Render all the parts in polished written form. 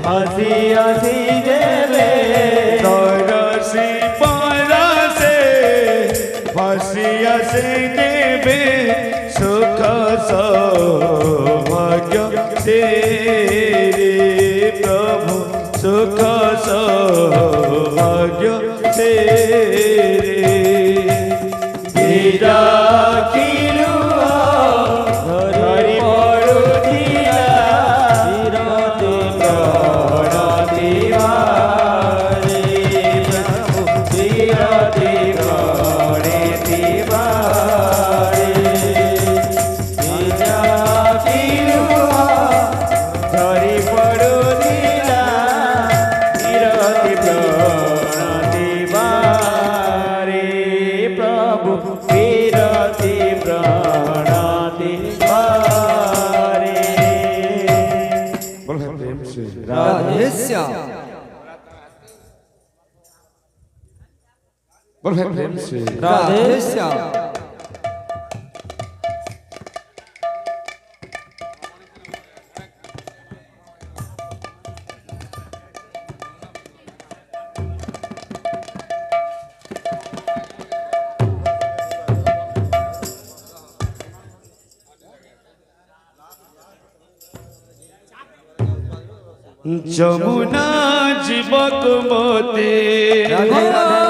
हसी हसी देवे तरसी परसे हसी हसी देवे सुख सौभाग्य तेरे प्रभु सुख सौभाग्य तेरे हीरा किलुआ धरी पड़ुथिला हिरते प्रणति बारे प्रभु हिरते प्रणति बारे हीरा किलुआ धरी पड़ुथिला हिरते प्रणति बारे प्रभु विरति प्रणति बारे। बोलो प्रेम से राधे श्याम। बोलो प्रेम से राधे श्याम। যমুনা জীবক মতে রাধে রাধে।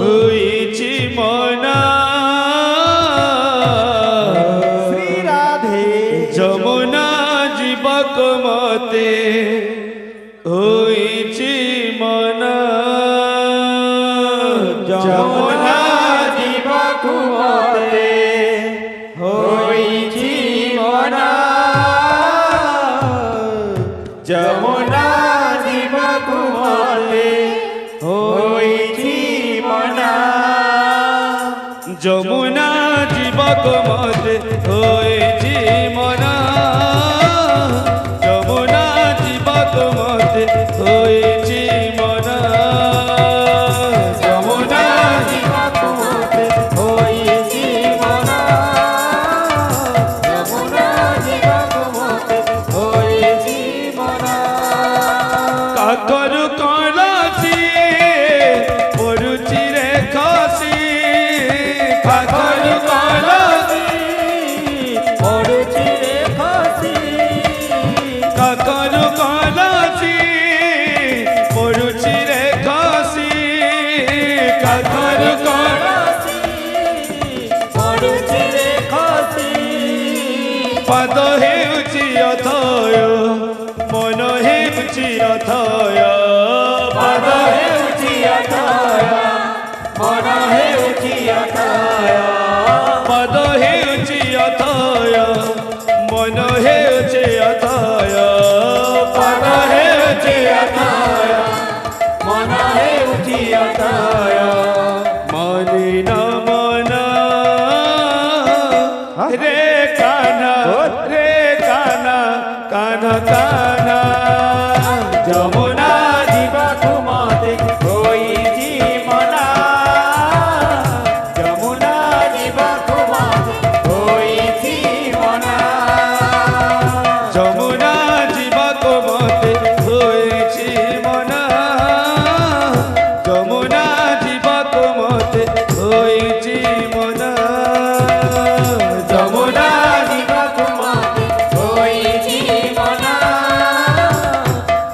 হইছি মনা श्री राधे যমুনা জীবক মতে হইছি মনা যমুনা জীবকু মতে হইছি মনা যমুনা জীবকু মতে হইছি মনা যমুনা জীবক মতে হইছি মনা যমুনা জীবক মতে হইছি মনা যমুনা জীবকু মতে হইছি মনা যমুনা জীবকু মতে হইছি মনা কাকর কলসি পড়ুছি রে খসি কাকর কলসি পড়ুছি রে খসি কাকর কলসি পড়ুছি রে খসি কাকর কলসি পড়ুছি রে খসি পাদ হেউছি অথয় মন হেউছি অথয় পাদ হেউছি অথয় মন হেউছি অথয় পদ হেউছি অথয় মন হেউছি অথয় পাদ হেউছি অথয় মন হেউছি অথয় মনি ন মন রে কানা রে কানা কানা কানা যমুনা জীবকু মতে হইছি মনা যমুনা জীবকু মতে হইছি মনা যমুনা জীবক মতে হয়েছি মনা যমুনা জীবক মতে হয়েছি মনা যমুনা জীবকু মতে হইছি মনা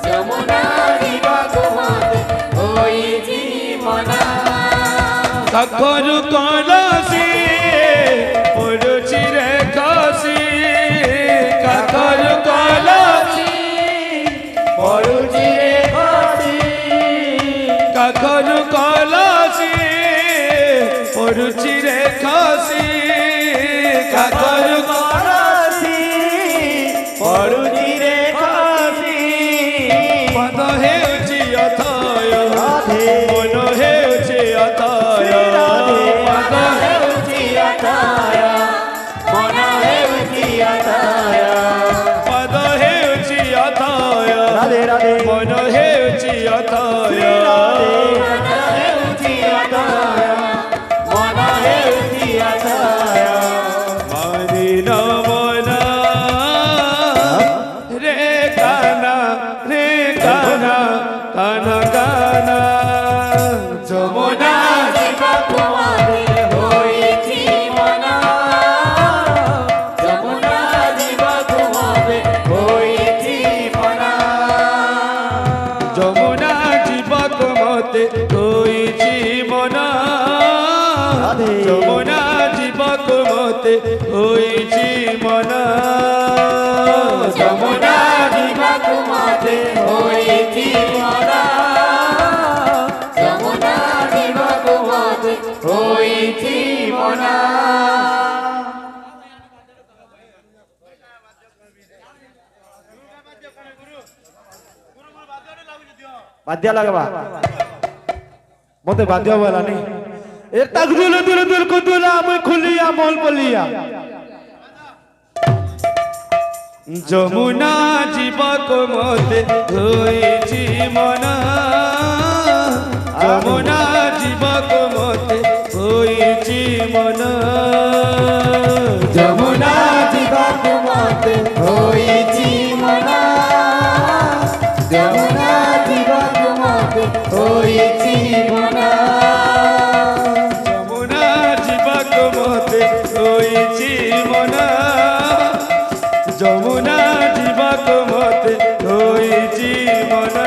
যমুনা জীবকু মতে হইছি মনা কাকর কলসি পড়ুছি রে খসি কাকর কলসি পড়ুছি রে খসি কাকর কলসি পড়ুছি রে খসি কাকর কলসি পড়ুছি রে খসি পদ হেউছি অথয় রাধে মন হেউছি অথয় রাধে পদ হেউছি অথয় মন হেউছি অথয় পদ হেউছি অথয় রাধে রাধে মন হেউছি অথয় রাধে মন হেউছি অথয় মন হেউছি অথয় মনি ন মন রে কানা রে আনাকানা যমুনা জীবক মতে হয়েছি মনা যমুনা জীবক মতে হয়েছি মনা যমুনা জীবক মতে হইছি মনা রাধে। যমুনা জীবক মতে হইছি মনা যমুনা জীবক মতে হয়েছি মনা যমুনা জীবক মতে হয়েছি মনা বাদ্য লাগবা মতে বাদ্য বলা নেই এ তাক দুল দুল দুল কুদুলা আমি খুলিয়া মল বলিয়া যমুনা জীবক মতে হইছি মনা যমুনা জীবক মতে হইছি মনা যমুনা জীবক মতে হয়েছি মনা যমুনা জীবক মতে হয়েছি মনা যমুনা জীবক মতে হইছি মনা যমুনা জীবক মতে হইছি মনা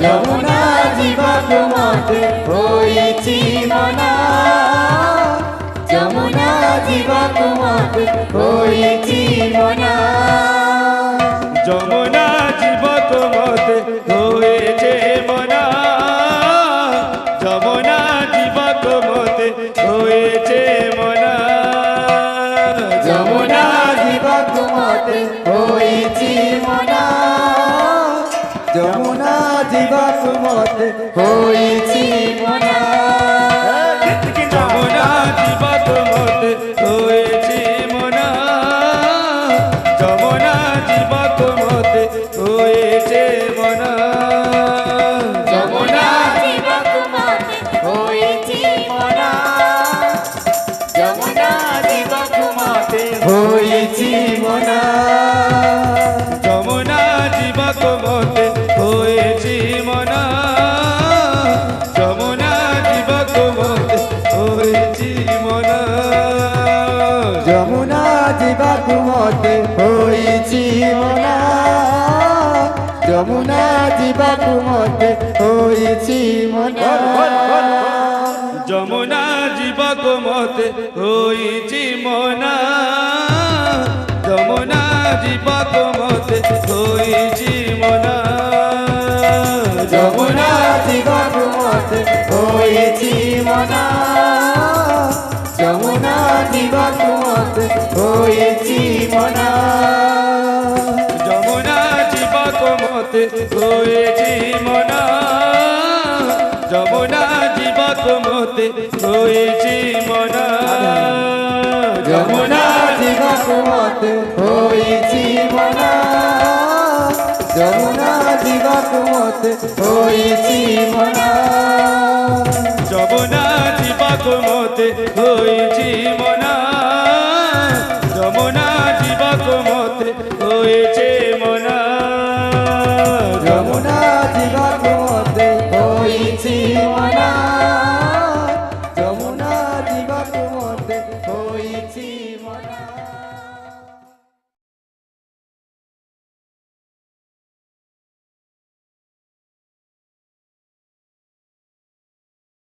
যমুনা জীবক মতে হয়েছি মনা যমুনা জীবক মতে হয়েছি মনা যমুনা জীবক মতে হয়েছে মনা যমুনা জীবক মতে হয়েছে মনা যমুনা জীবক মতে হয়েছি মনা যমুনা জীবক মতে হয়েছি মনা যমুনা জীবক মতে হয়েছে মনা যমুনা জীবক মতে হয়েছে মনা যমুনা জীবক মতে হয়েছি মনা যমুনা জীবক মতে হয়েছি মনা যমুনা জীবক মতে হয়েছি মনা যমুনা জীবক মতে হয়েছি মনা যমুনা জীবক মতে হয়েছি মনা যমুনা জীবক মতে হয়েছি মনা যমুনা জীবক মতে হয়েছি মনা যমুনা জীবক মতে হয়েছি মনা যমুনা জীবক মতে হয়েছি মনা যমুনা জীবক মতে হয়েছি মনা যমুনা জীবক মতে হয়েছি মনা যমুনা জীবক মতে হয়েছি মনা যমুনা জীবক মতে হয়েছি মনা যমুনা জীবক মতে হয়েছি মনা যমুনা জীবক মতে হয়েছি মনা যমুনা জীবক মতে হয়েছে মনা যমুনা জীবক মতে হয়েছি মনা